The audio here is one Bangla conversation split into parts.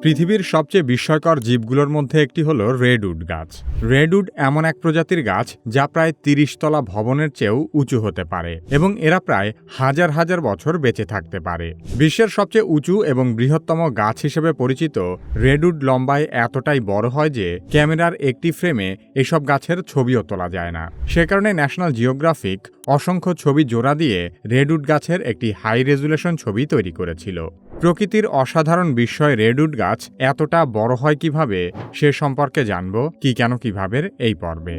পৃথিবীর সবচেয়ে বিস্ময়কর জীবগুলোর মধ্যে একটি হলো রেডউড গাছ। রেডউড এমন এক প্রজাতির গাছ যা প্রায় ৩০ তলা ভবনের চেয়েও উঁচু হতে পারে এবং এরা প্রায় হাজার হাজার বছর বেঁচে থাকতে পারে। বিশ্বের সবচেয়ে উঁচু এবং বৃহত্তম গাছ হিসেবে পরিচিত রেডউড লম্বায় এতটাই বড় হয় যে ক্যামেরার একটি ফ্রেমে এসব গাছের ছবিও তোলা যায় না। সে কারণে ন্যাশনাল জিওগ্রাফিক অসংখ্য ছবি জোড়া দিয়ে রেডউড গাছের একটি হাই রেজুলেশন ছবি তৈরি করেছিল। প্রকৃতির অসাধারণ বিস্ময় রেডউড গাছ এতটা বড় হয় কিভাবে সে সম্পর্কে জানব কি কেন কিভাবে এই পর্বে।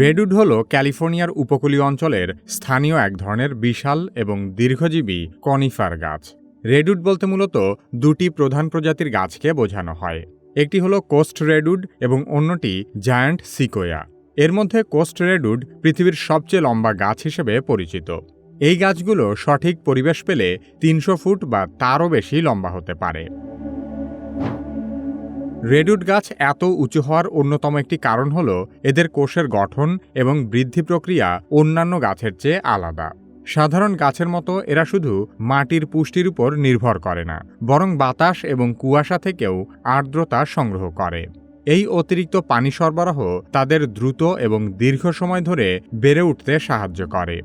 রেডউড হল ক্যালিফোর্নিয়ার উপকূলীয় অঞ্চলের স্থানীয় এক ধরনের বিশাল এবং দীর্ঘজীবী কনিফার গাছ। রেডউড বলতে মূলত দুটি প্রধান প্রজাতির গাছকে বোঝানো হয়। একটি হলো কোস্ট রেডউড এবং অন্যটি জায়ান্ট সিকোয়া। এর মধ্যে কোস্ট রেডউড পৃথিবীর সবচেয়ে লম্বা গাছ হিসেবে পরিচিত। এই গাছগুলো সঠিক পরিবেশ পেলে ৩০০ ফুট বা তারও বেশি লম্বা হতে পারে। রেডউড গাছ এত উঁচু হওয়ার অন্যতম একটি কারণ হল এদের কোষের গঠন এবং বৃদ্ধি প্রক্রিয়া অন্যান্য গাছের চেয়ে আলাদা। সাধারণ গাছের মতো এরা শুধু মাটির পুষ্টির উপর নির্ভর করে না, বরং বাতাস এবং কুয়াশা থেকেও আর্দ্রতা সংগ্রহ করে। এই অতিরিক্ত পানি সরবরাহ তাদের দ্রুত এবং দীর্ঘ সময় ধরে বেড়ে উঠতে সাহায্য করে।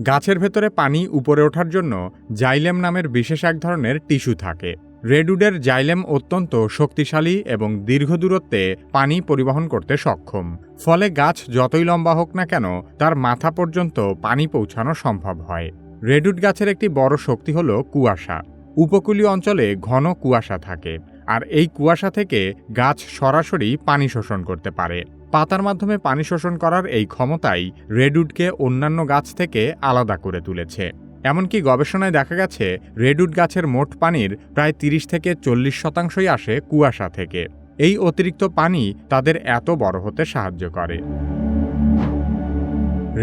গাছের ভেতরে পানি উপরে ওঠার জন্য জাইলেম নামের বিশেষ এক ধরনের টিস্যু থাকে। রেডউডের জাইলেম অত্যন্ত শক্তিশালী এবং দীর্ঘ দূরত্বে পানি পরিবহন করতে সক্ষম। ফলে গাছ যতই লম্বা হোক না কেন তার মাথা পর্যন্ত পানি পৌঁছানো সম্ভব হয়। রেডউড গাছের একটি বড় শক্তি হল কুয়াশা। উপকূলীয় অঞ্চলে ঘন কুয়াশা থাকে, আর এই কুয়াশা থেকে গাছ সরাসরি পানি শোষণ করতে পারে। পাতার মাধ্যমে পানি শোষণ করার এই ক্ষমতাই রেডউডকে অন্যান্য গাছ থেকে আলাদা করে তুলেছে। এমনকি গবেষণায় দেখা গেছে রেডউড গাছের মোট পানির প্রায় ৩০ থেকে ৪০% আসে কুয়াশা থেকে। এই অতিরিক্ত পানি তাদের এত বড় হতে সাহায্য করে।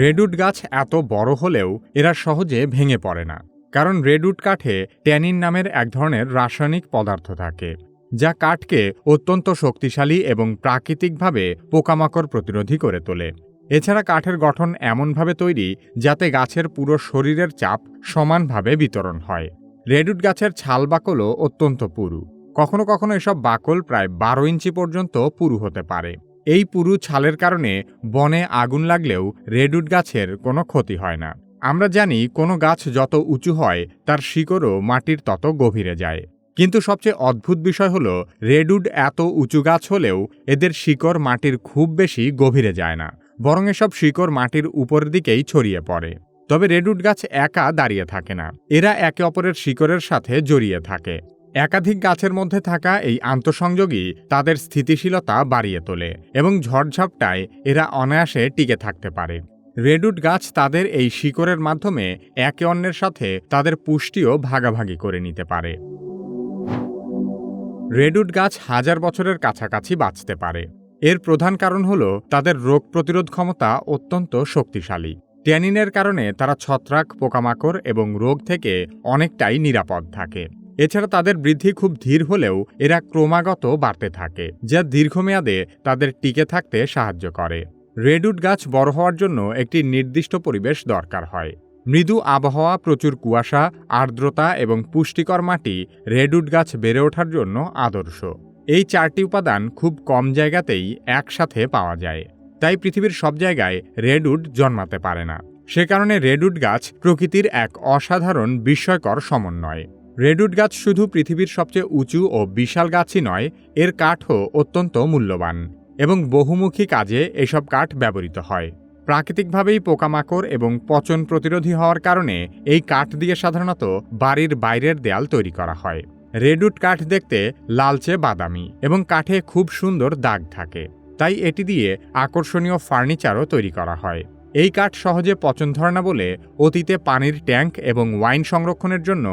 রেডউড গাছ এত বড় হলেও এরা সহজে ভেঙে পড়ে না, কারণ রেডউড কাঠে ট্যানিন নামের এক ধরনের রাসায়নিক পদার্থ থাকে, যা কাঠকে অত্যন্ত শক্তিশালী এবং প্রাকৃতিকভাবে পোকামাকড় প্রতিরোধী করে তোলে। এছাড়া কাঠের গঠন এমনভাবে তৈরি যাতে গাছের পুরো শরীরের চাপ সমানভাবে বিতরণ হয়। রেডউড গাছের ছাল বাকলও অত্যন্ত পুরু। কখনো কখনো এসব বাকল প্রায় ১২ ইঞ্চি পর্যন্ত পুরু হতে পারে। এই পুরু ছালের কারণে বনে আগুন লাগলেও রেডউড গাছের কোনো ক্ষতি হয় না। আমরা জানি কোনো গাছ যত উঁচু হয় তার শিকড়ও মাটির তত গভীরে যায়। কিন্তু সবচেয়ে অদ্ভুত বিষয় হলো রেডউড এত উঁচু গাছ হলেও এদের শিকড় মাটির খুব বেশি গভীরে যায় না, বরং এসব শিকড় মাটির উপর দিকেই ছড়িয়ে পড়ে। তবে রেডউড গাছ একা দাঁড়িয়ে থাকে না, এরা একে অপরের শিকড়ের সাথে জড়িয়ে থাকে। একাধিক গাছের মধ্যে থাকা এই আন্তঃসংযোগই তাদের স্থিতিশীলতা বাড়িয়ে তোলে এবং ঝড়ঝাপটায় এরা অনায়াসে টিকে থাকতে পারে। রেডউড গাছ তাদের এই শিকড়ের মাধ্যমে একে অন্যের সাথে তাদের পুষ্টিও ভাগাভাগি করে নিতে পারে। রেডউড গাছ হাজার বছরের কাছাকাছি বাঁচতে পারে। এর প্রধান কারণ হল তাদের রোগ প্রতিরোধ ক্ষমতা অত্যন্ত শক্তিশালী। ট্যানিনের কারণে তারা ছত্রাক, পোকামাকড় এবং রোগ থেকে অনেকটাই নিরাপদ থাকে। এছাড়া তাদের বৃদ্ধি খুব ধীর হলেও এরা ক্রমাগত বাড়তে থাকে, যা দীর্ঘমেয়াদে তাদের টিকে থাকতে সাহায্য করে। রেডউড গাছ বড় হওয়ার জন্য একটি নির্দিষ্ট পরিবেশ দরকার হয়। মৃদু আবহাওয়া, প্রচুর কুয়াশা, আর্দ্রতা এবং পুষ্টিকর মাটি রেডউড গাছ বেড়ে ওঠার জন্য আদর্শ। এই 4টি উপাদান খুব কম জায়গাতেই একসাথে পাওয়া যায়। তাই পৃথিবীর সব জায়গায় রেডউড জন্মাতে পারে না। সে কারণে রেডউড গাছ প্রকৃতির এক অসাধারণ বিস্ময়কর সমন্বয়। রেডউড গাছ শুধু পৃথিবীর সবচেয়ে উঁচু ও বিশাল গাছই নয়, এর কাঠও অত্যন্ত মূল্যবান এবং বহুমুখী কাজে এসব কাঠ ব্যবহৃত হয়। প্রাকৃতিকভাবেই পোকামাকড় এবং পচন প্রতিরোধী হওয়ার কারণে এই কাঠ দিয়ে সাধারণত বাড়ির বাইরের দেয়াল তৈরি করা হয়। রেডউড কাঠ দেখতে লালচে বাদামি এবং কাঠে খুব সুন্দর দাগ থাকে, তাই এটি দিয়ে আকর্ষণীয় ফার্নিচারও তৈরি করা হয়। এই কাঠ সহজে পচন ধরে না বলে অতীতে পানির ট্যাঙ্ক এবং ওয়াইন সংরক্ষণের জন্য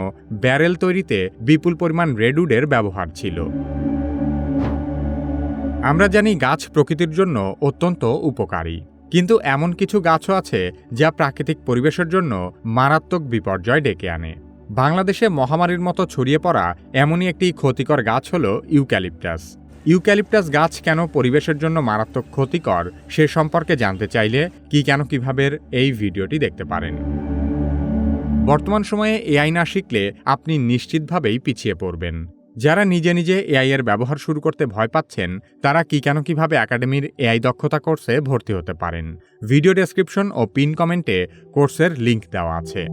ব্যারেল তৈরিতে বিপুল পরিমাণ রেডউডের ব্যবহার ছিল। আমরা জানি গাছ প্রকৃতির জন্য অত্যন্ত উপকারী, কিন্তু এমন কিছু গাছও আছে যা প্রাকৃতিক পরিবেশের জন্য মারাত্মক বিপর্যয় ডেকে আনে। বাংলাদেশে মহামারীর মতো ছড়িয়ে পড়া এমনই একটি ক্ষতিকর গাছ হল ইউক্যালিপটাস। ইউক্যালিপটাস গাছ কেন পরিবেশের জন্য মারাত্মক ক্ষতিকর সে সম্পর্কে জানতে চাইলে কি কেন কিভাবে এই ভিডিওটি দেখতে পারেন। বর্তমান সময়ে এআই না শিখলে আপনি নিশ্চিতভাবেই পিছিয়ে পড়বেন। যারা নিজে নিজে এআই এর ব্যবহার শুরু করতে ভয় পাচ্ছেন, তারা কিভাবে একাডেমির এআই দক্ষতা কোর্সে ভর্তি হতে পারেন। ভিডিও ডেসক্রিপশন ও পিন কমেন্টে কোর্সের লিংক দেওয়া আছে।